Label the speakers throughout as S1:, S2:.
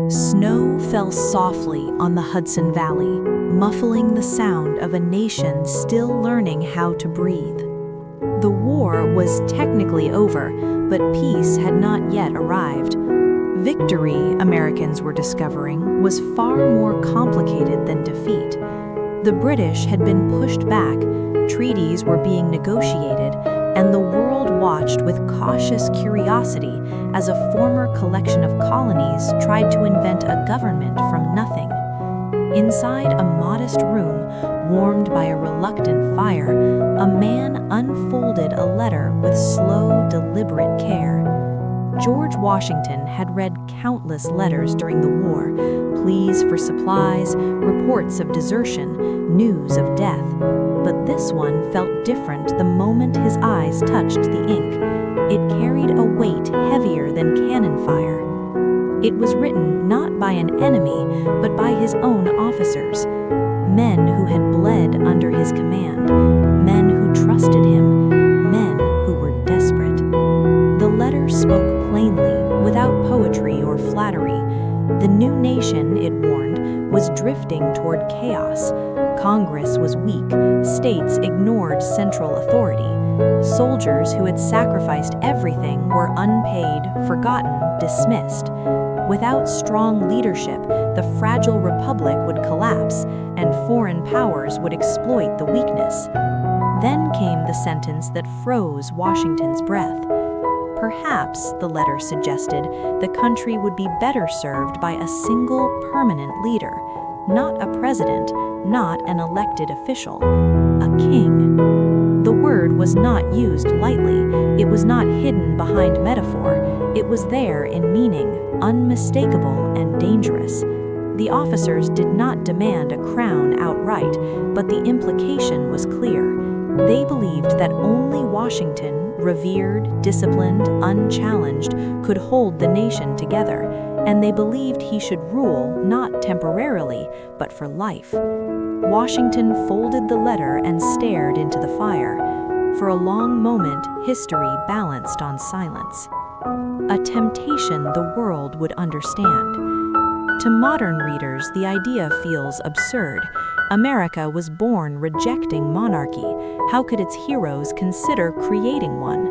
S1: Snow fell softly on the Hudson Valley, muffling the sound of a nation still learning how to breathe. The war was technically over, but peace had not yet arrived. Victory, Americans were discovering, was far more complicated than defeat. The British had been pushed back, treaties were being negotiated, and the world watched with cautious curiosity as a former collection of colonies tried to invent a government from nothing. Inside a modest room, warmed by a reluctant fire, a man unfolded a letter with slow, deliberate care. George Washington had read countless letters during the war, pleas for supplies, reports of desertion, news of death. But this one felt different the moment his eyes touched the ink. It carried a weight heavier than cannon fire. It was written not by an enemy, but by his own officers, men who had bled under his command, men who trusted him, men who were desperate. The letter spoke plainly, without poetry or flattery. The new nation, it warned, was drifting toward chaos. Congress was weak, states ignored central authority. Soldiers who had sacrificed everything were unpaid, forgotten, dismissed. Without strong leadership, the fragile republic would collapse, and foreign powers would exploit the weakness. Then came the sentence that froze Washington's breath. Perhaps, the letter suggested, the country would be better served by a single permanent leader, not a president, not an elected official, a king. The word was not used lightly. It was not hidden behind metaphor. It was there in meaning, unmistakable and dangerous. The officers did not demand a crown outright, but the implication was clear. They believed that only Washington, revered, disciplined, unchallenged, could hold the nation together, and they believed he should rule not temporarily, but for life. Washington folded the letter and stared into the fire. For a long moment, history balanced on silence. A temptation the world would understand. To modern readers, the idea feels absurd. America was born rejecting monarchy. How could its heroes consider creating one?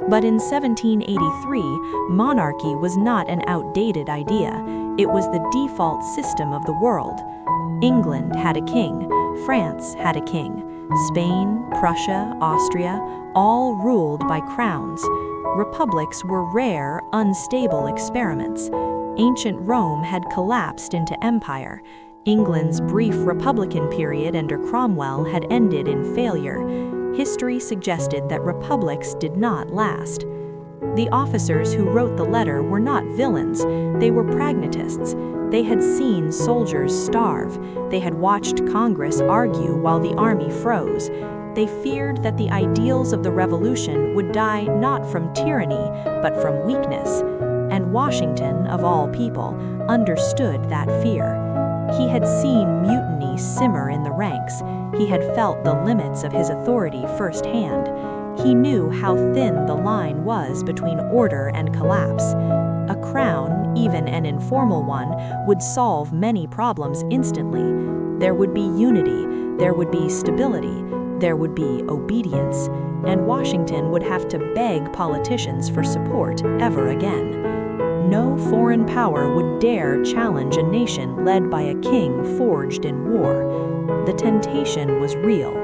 S1: But in 1783, monarchy was not an outdated idea. It was the default system of the world. England had a king, France had a king, Spain, Prussia, Austria, all ruled by crowns. Republics were rare, unstable experiments. Ancient Rome had collapsed into empire. England's brief republican period under Cromwell had ended in failure. History suggested that republics did not last. The officers who wrote the letter were not villains, they were pragmatists. They had seen soldiers starve. They had watched Congress argue while the army froze. They feared that the ideals of the revolution would die not from tyranny, but from weakness. And Washington, of all people, understood that fear. He had seen mutiny simmer in the ranks. He had felt the limits of his authority firsthand. He knew how thin the line was between order and collapse. A crown, even an informal one, would solve many problems instantly. There would be unity, there would be stability, there would be obedience, and Washington would have to beg politicians for support ever again. No foreign power would dare challenge a nation led by a king forged in war. The temptation was real.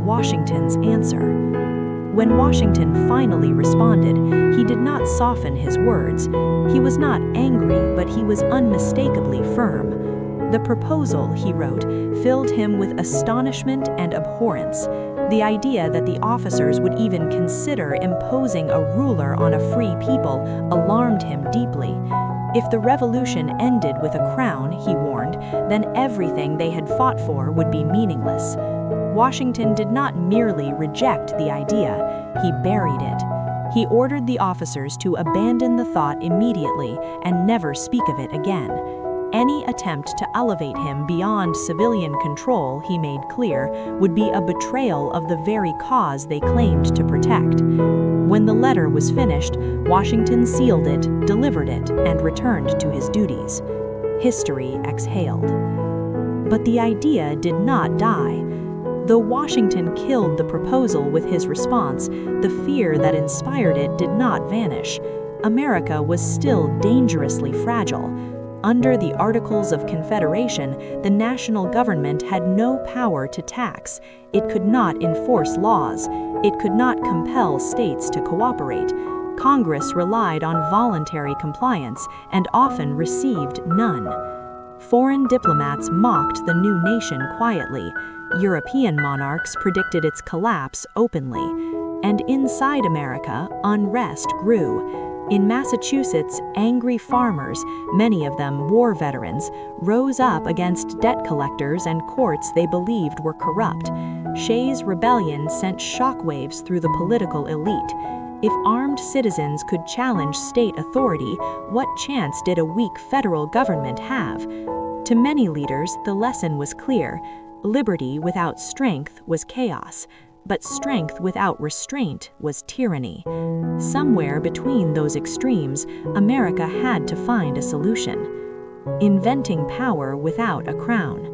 S1: Washington's answer. When Washington finally responded, he did not soften his words. He was not angry, but he was unmistakably firm. The proposal, he wrote, filled him with astonishment and abhorrence. The idea that the officers would even consider imposing a ruler on a free people alarmed him deeply. If the revolution ended with a crown, he warned, then everything they had fought for would be meaningless. Washington did not merely reject the idea, he buried it. He ordered the officers to abandon the thought immediately and never speak of it again. Any attempt to elevate him beyond civilian control, he made clear, would be a betrayal of the very cause they claimed to protect. When the letter was finished, Washington sealed it, delivered it, and returned to his duties. History exhaled. But the idea did not die. Though Washington killed the proposal with his response, the fear that inspired it did not vanish. America was still dangerously fragile. Under the Articles of Confederation, the national government had no power to tax. It could not enforce laws. It could not compel states to cooperate. Congress relied on voluntary compliance and often received none. Foreign diplomats mocked the new nation quietly. European monarchs predicted its collapse openly. And inside America, unrest grew. In Massachusetts, angry farmers, many of them war veterans, rose up against debt collectors and courts they believed were corrupt. Shays' rebellion sent shockwaves through the political elite. If armed citizens could challenge state authority, what chance did a weak federal government have? To many leaders, the lesson was clear. Liberty without strength was chaos, but strength without restraint was tyranny. Somewhere between those extremes, America had to find a solution. Inventing power without a crown.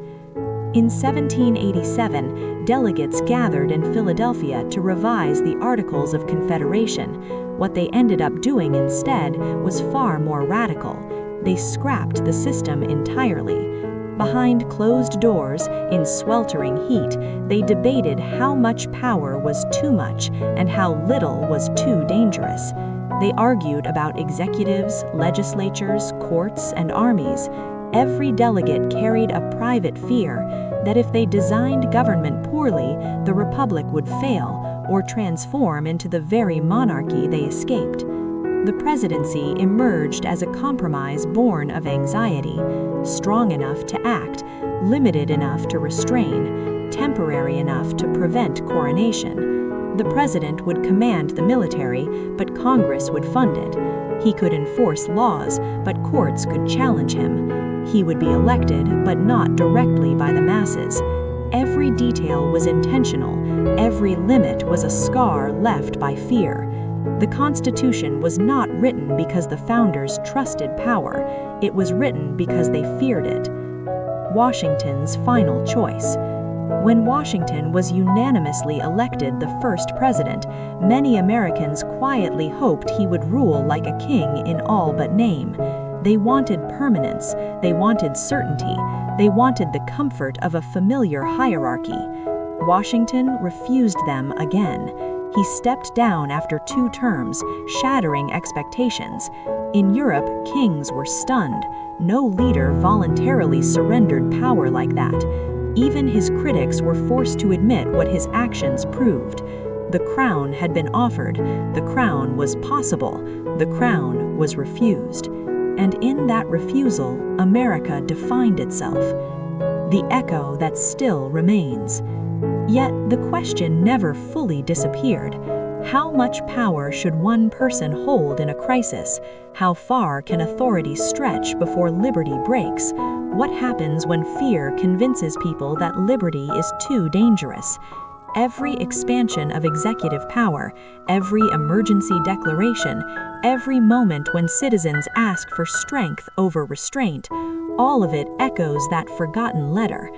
S1: In 1787, delegates gathered in Philadelphia to revise the Articles of Confederation. What they ended up doing instead was far more radical. They scrapped the system entirely. Behind closed doors, in sweltering heat, they debated how much power was too much and how little was too dangerous. They argued about executives, legislatures, courts, and armies. Every delegate carried a private fear that if they designed government poorly, the republic would fail or transform into the very monarchy they escaped. The presidency emerged as a compromise born of anxiety, strong enough to act, limited enough to restrain, temporary enough to prevent coronation. The president would command the military, but Congress would fund it. He could enforce laws, but courts could challenge him. He would be elected, but not directly by the masses. Every detail was intentional. Every limit was a scar left by fear. The Constitution was not written because the founders trusted power. It was written because they feared it. Washington's final choice. When Washington was unanimously elected the first president, many Americans quietly hoped he would rule like a king in all but name. They wanted permanence, they wanted certainty, they wanted the comfort of a familiar hierarchy. Washington refused them again. He stepped down after 2 terms, shattering expectations. In Europe, kings were stunned. No leader voluntarily surrendered power like that. Even his critics were forced to admit what his actions proved. The crown had been offered, the crown was possible, the crown was refused. And in that refusal, America defined itself. The echo that still remains. Yet the question never fully disappeared. How much power should one person hold in a crisis? How far can authority stretch before liberty breaks? What happens when fear convinces people that liberty is too dangerous? Every expansion of executive power, every emergency declaration, every moment when citizens ask for strength over restraint, all of it echoes that forgotten letter.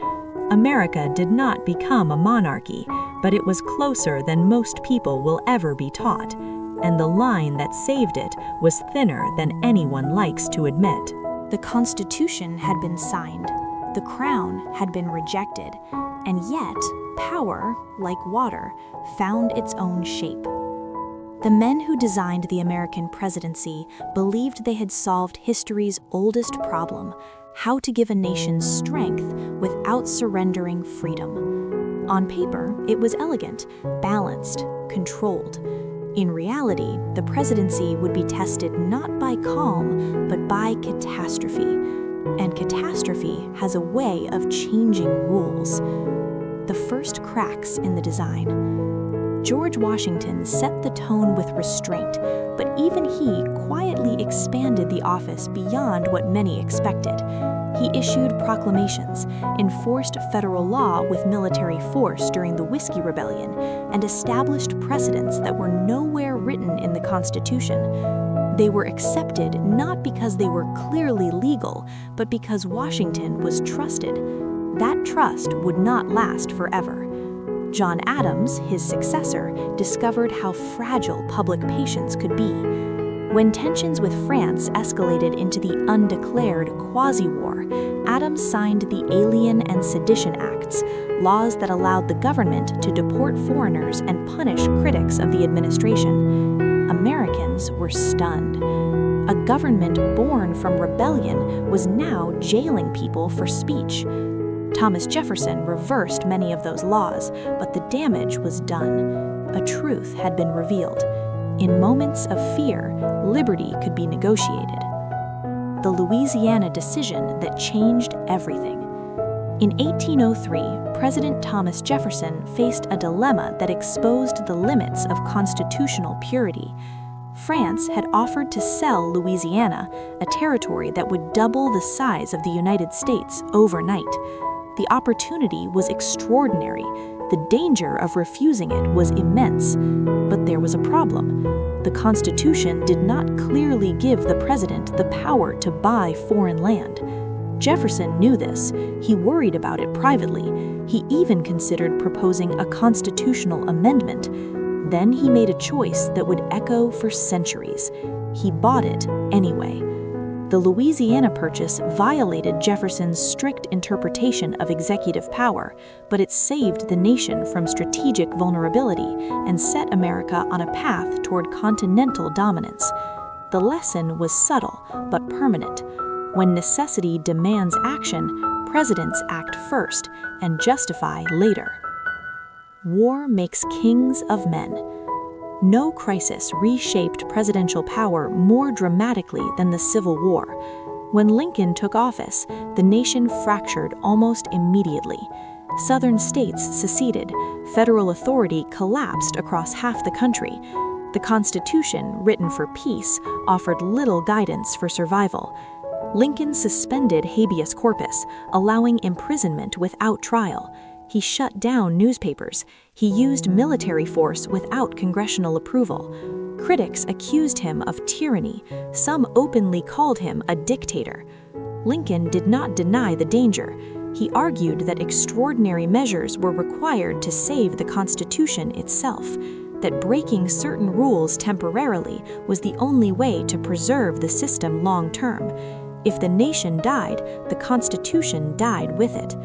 S1: America did not become a monarchy, but it was closer than most people will ever be taught, and the line that saved it was thinner than anyone likes to admit.
S2: The Constitution had been signed, the crown had been rejected, and yet power, like water, found its own shape. The men who designed the American presidency believed they had solved history's oldest problem: how to give a nation strength without surrendering freedom. On paper, it was elegant, balanced, controlled. In reality, the presidency would be tested not by calm, but by catastrophe. And catastrophe has a way of changing rules. The first cracks in the design. George Washington set the tone with restraint, but even he quietly expanded the office beyond what many expected. He issued proclamations, enforced federal law with military force during the Whiskey Rebellion, and established precedents that were nowhere written in the Constitution. They were accepted not because they were clearly legal, but because Washington was trusted. That trust would not last forever. John Adams, his successor, discovered how fragile public patience could be. When tensions with France escalated into the undeclared quasi-war, Adams signed the Alien and Sedition Acts, laws that allowed the government to deport foreigners and punish critics of the administration. Americans were stunned. A government born from rebellion was now jailing people for speech. Thomas Jefferson reversed many of those laws, but the damage was done. A truth had been revealed. In moments of fear, liberty could be negotiated. The Louisiana decision that changed everything. In 1803, President Thomas Jefferson faced a dilemma that exposed the limits of constitutional purity. France had offered to sell Louisiana, a territory that would double the size of the United States overnight. The opportunity was extraordinary. The danger of refusing it was immense. But there was a problem. The Constitution did not clearly give the president the power to buy foreign land. Jefferson knew this. He worried about it privately. He even considered proposing a constitutional amendment. Then he made a choice that would echo for centuries. He bought it anyway. The Louisiana Purchase violated Jefferson's strict interpretation of executive power, but it saved the nation from strategic vulnerability and set America on a path toward continental dominance. The lesson was subtle but permanent. When necessity demands action, presidents act first and justify later. War makes kings of men. No crisis reshaped presidential power more dramatically than the Civil War. When Lincoln took office, the nation fractured almost immediately. Southern states seceded, federal authority collapsed across half the country. The Constitution, written for peace, offered little guidance for survival. Lincoln suspended habeas corpus, allowing imprisonment without trial. He shut down newspapers. He used military force without congressional approval. Critics accused him of tyranny. Some openly called him a dictator. Lincoln did not deny the danger. He argued that extraordinary measures were required to save the Constitution itself, that breaking certain rules temporarily was the only way to preserve the system long term. If the nation died, the Constitution died with it.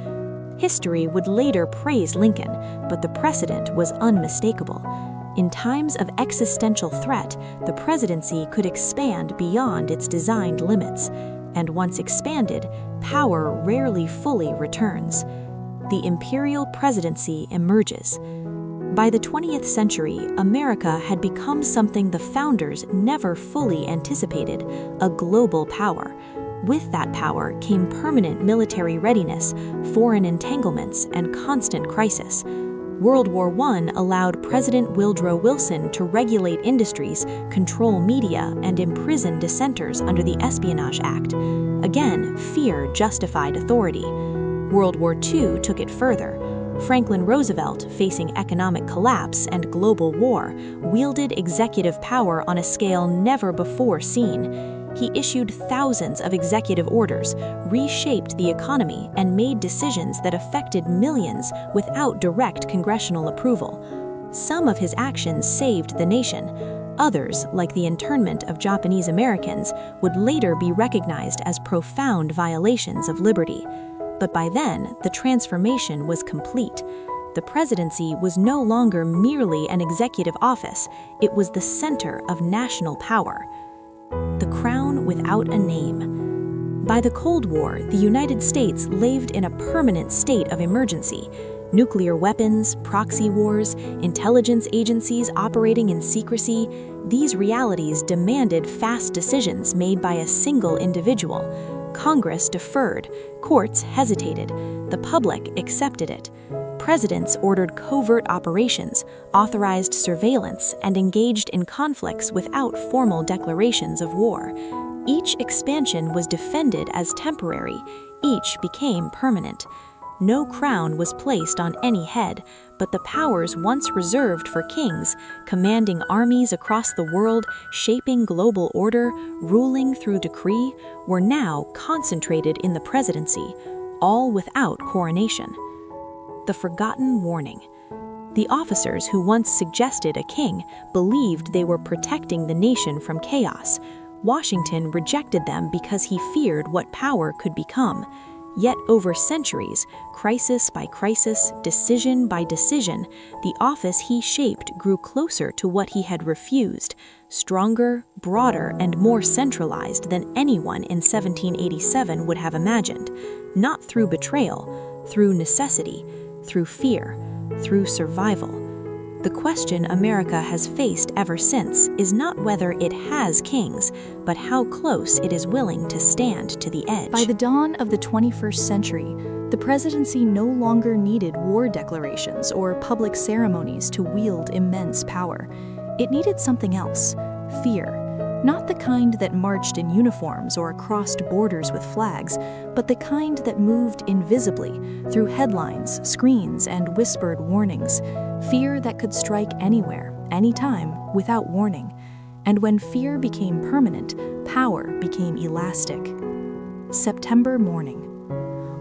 S2: History would later praise Lincoln, but the precedent was unmistakable. In times of existential threat, the presidency could expand beyond its designed limits, and once expanded, power rarely fully returns. The imperial presidency emerges. By the 20th century, America had become something the founders never fully anticipated, a global power. With that power came permanent military readiness, foreign entanglements, and constant crisis. World War I allowed President Woodrow Wilson to regulate industries, control media, and imprison dissenters under the Espionage Act. Again, fear justified authority. World War II took it further. Franklin Roosevelt, facing economic collapse and global war, wielded executive power on a scale never before seen. He issued thousands of executive orders, reshaped the economy, and made decisions that affected millions without direct congressional approval. Some of his actions saved the nation. Others, like the internment of Japanese Americans, would later be recognized as profound violations of liberty. But by then, the transformation was complete. The presidency was no longer merely an executive office, it was the center of national power. The crown without a name. By the Cold War, the United States lived in a permanent state of emergency. Nuclear weapons, proxy wars, intelligence agencies operating in secrecy, these realities demanded fast decisions made by a single individual. Congress deferred, courts hesitated, the public accepted it. Presidents ordered covert operations, authorized surveillance, and engaged in conflicts without formal declarations of war. Each expansion was defended as temporary, each became permanent. No crown was placed on any head, but the powers once reserved for kings, commanding armies across the world, shaping global order, ruling through decree, were now concentrated in the presidency, all without coronation. The forgotten warning. The officers who once suggested a king believed they were protecting the nation from chaos. Washington rejected them because he feared what power could become. Yet over centuries, crisis by crisis, decision by decision, the office he shaped grew closer to what he had refused, stronger, broader, and more centralized than anyone in 1787 would have imagined. Not through betrayal, through necessity, through fear, through survival. The question America has faced ever since is not whether it has kings, but how close it is willing to stand to the edge.
S1: By the dawn of the 21st century, the presidency no longer needed war declarations or public ceremonies to wield immense power. It needed something else: fear. Not the kind that marched in uniforms or crossed borders with flags, but the kind that moved invisibly through headlines, screens, and whispered warnings. Fear that could strike anywhere, anytime, without warning. And when fear became permanent, power became elastic. September morning.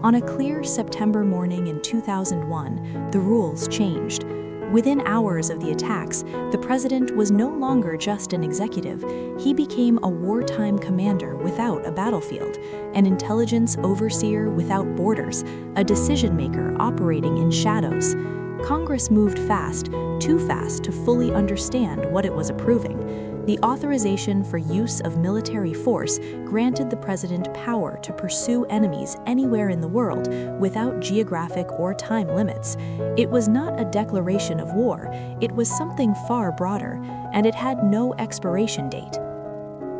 S1: On a clear September morning in 2001, the rules changed. Within hours of the attacks, the president was no longer just an executive. He became a wartime commander without a battlefield, an intelligence overseer without borders, a decision-maker operating in shadows. Congress moved fast, too fast to fully understand what it was approving. The authorization for use of military force granted the president power to pursue enemies anywhere in the world without geographic or time limits. It was not a declaration of war, it was something far broader, and it had no expiration date.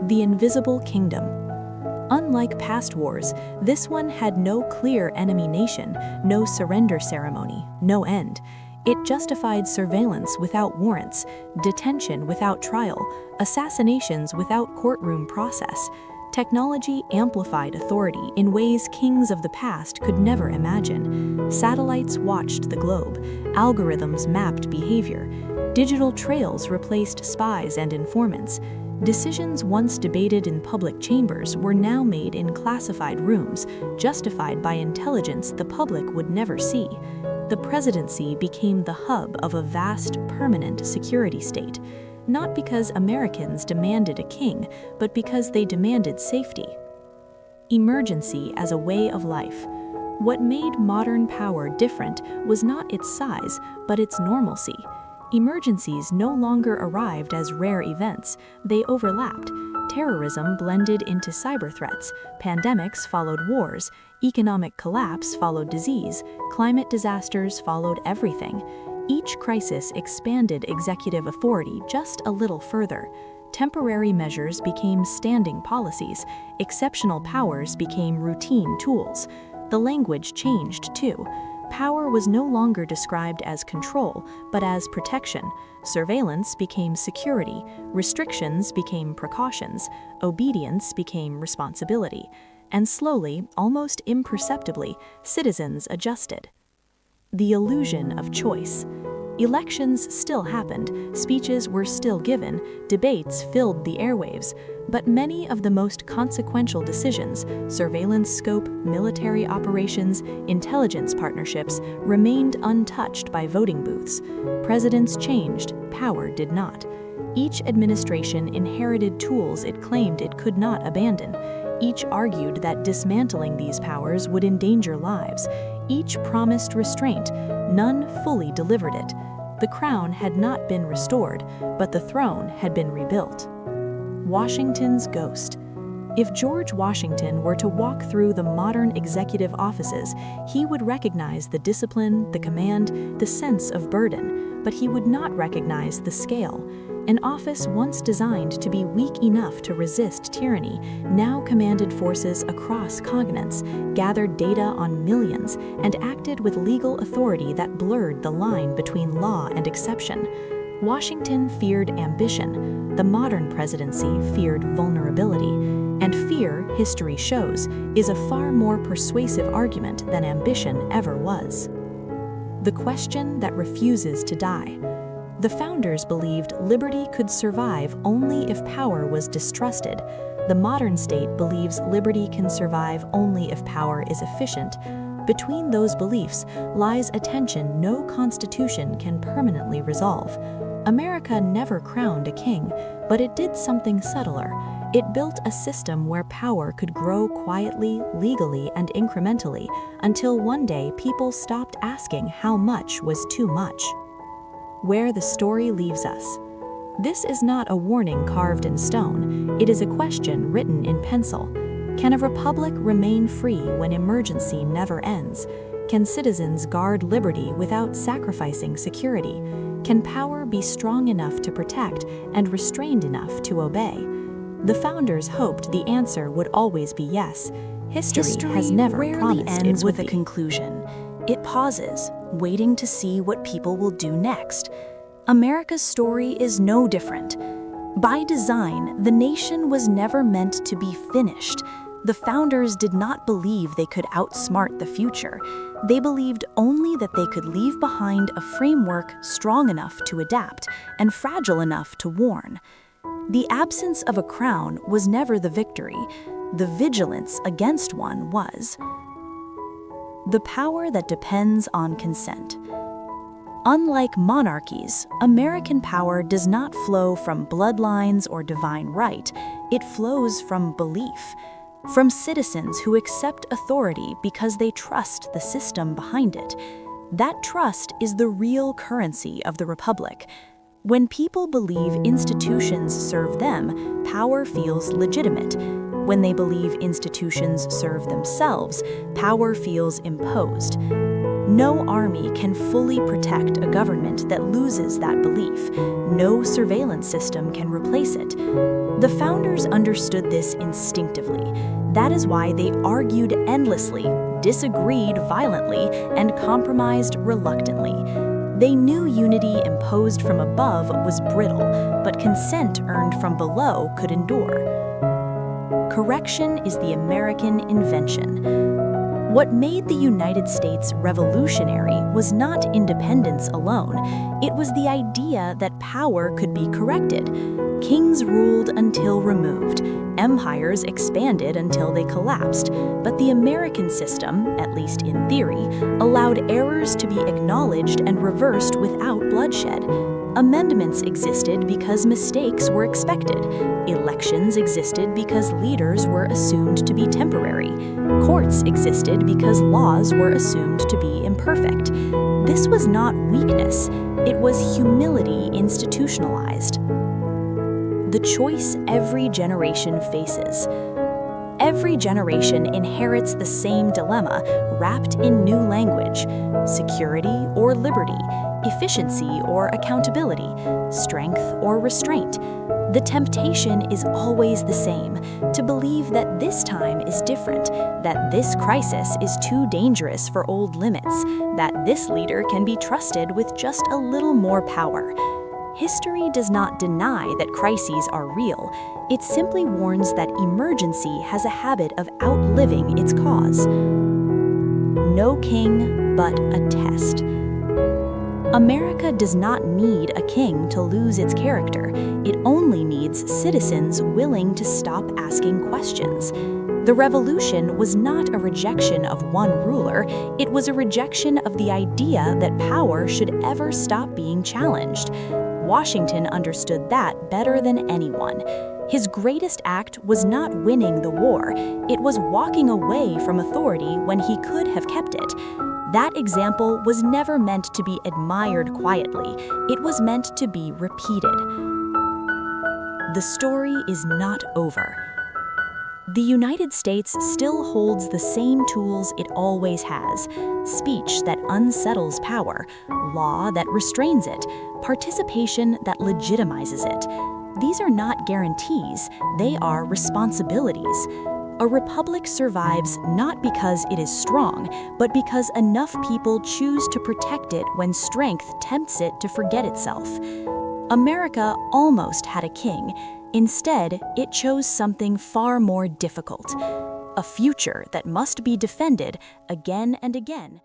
S1: The Invisible Kingdom. Unlike past wars, this one had no clear enemy nation, no surrender ceremony, no end. It justified surveillance without warrants, detention without trial, assassinations without courtroom process. Technology amplified authority in ways kings of the past could never imagine. Satellites watched the globe, algorithms mapped behavior, digital trails replaced spies and informants. Decisions once debated in public chambers were now made in classified rooms, justified by intelligence the public would never see. The presidency became the hub of a vast, permanent security state, not because Americans demanded a king, but because they demanded safety. Emergency as a way of life. What made modern power different was not its size, but its normalcy. Emergencies no longer arrived as rare events, they overlapped. Terrorism blended into cyber threats, pandemics followed wars, economic collapse followed disease, climate disasters followed everything. Each crisis expanded executive authority just a little further. Temporary measures became standing policies, exceptional powers became routine tools. The language changed too. Power was no longer described as control, but as protection. Surveillance became security, restrictions became precautions, obedience became responsibility. And slowly, almost imperceptibly, citizens adjusted. The illusion of choice. Elections still happened, speeches were still given, debates filled the airwaves, but many of the most consequential decisions, surveillance scope, military operations, intelligence partnerships, remained untouched by voting booths. Presidents changed, power did not. Each administration inherited tools it claimed it could not abandon. Each argued that dismantling these powers would endanger lives. Each promised restraint, none fully delivered it. The crown had not been restored, but the throne had been rebuilt. Washington's ghost. If George Washington were to walk through the modern executive offices, he would recognize the discipline, the command, the sense of burden, but he would not recognize the scale. An office once designed to be weak enough to resist tyranny now commanded forces across continents, gathered data on millions, and acted with legal authority that blurred the line between law and exception. Washington feared ambition. The modern presidency feared vulnerability.
S2: And fear, history shows, is a far more persuasive argument than ambition ever was. The question that refuses to die. The founders believed liberty could survive only if power was distrusted. The modern state believes liberty can survive only if power is efficient. Between those beliefs lies a tension no constitution can permanently resolve. America never crowned a king, but it did something subtler. It built a system where power could grow quietly, legally, and incrementally, until one day people stopped asking how much was too much. Where the story leaves us. This is not a warning carved in stone, it is a question written in pencil. Can a republic remain free when emergency never ends? Can citizens guard liberty without sacrificing security? Can power be strong enough to protect and restrained enough to obey? The founders hoped the answer would always be yes. History has never
S1: rarely
S2: promised
S1: ends
S2: it would
S1: with a
S2: be.
S1: conclusion. It pauses, waiting to see what people will do next. America's story is no different. By design, the nation was never meant to be finished. The founders did not believe they could outsmart the future. They believed only that they could leave behind a framework strong enough to adapt and fragile enough to warn. The absence of a crown was never the victory. The vigilance against one was. The power that depends on consent. Unlike monarchies, American power does not flow from bloodlines or divine right. It flows from belief, from citizens who accept authority because they trust the system behind it. That trust is the real currency of the republic. When people believe institutions serve them, power feels legitimate. When they believe institutions serve themselves, power feels imposed. No army can fully protect a government that loses that belief. No surveillance system can replace it. The founders understood this instinctively. That is why they argued endlessly, disagreed violently, and compromised reluctantly. They knew unity imposed from above was brittle, but consent earned from below could endure. Correction is the American invention. What made the United States revolutionary was not independence alone. It was the idea that power could be corrected. Kings ruled until removed. Empires expanded until they collapsed. But the American system, at least in theory, allowed errors to be acknowledged and reversed without bloodshed. Amendments existed because mistakes were expected. Elections existed because leaders were assumed to be temporary. Courts existed because laws were assumed to be imperfect. This was not weakness, it was humility institutionalized. The choice every generation faces. Every generation inherits the same dilemma, wrapped in new language: security or liberty, efficiency or accountability, strength or restraint. The temptation is always the same, to believe that this time is different, that this crisis is too dangerous for old limits, that this leader can be trusted with just a little more power. History does not deny that crises are real. It simply warns that emergency has a habit of outliving its cause. No king, but a test. America does not need a king to lose its character. It only needs citizens willing to stop asking questions. The revolution was not a rejection of one ruler, it was a rejection of the idea that power should ever stop being challenged. Washington understood that better than anyone. His greatest act was not winning the war, it was walking away from authority when he could have kept it. That example was never meant to be admired quietly, it was meant to be repeated. The story is not over. The United States still holds the same tools it always has: speech that unsettles power, law that restrains it, participation that legitimizes it. These are not guarantees, they are responsibilities. A republic survives not because it is strong, but because enough people choose to protect it when strength tempts it to forget itself. America almost had a king.
S2: Instead, it chose something far more difficult, a future that must be defended again and again.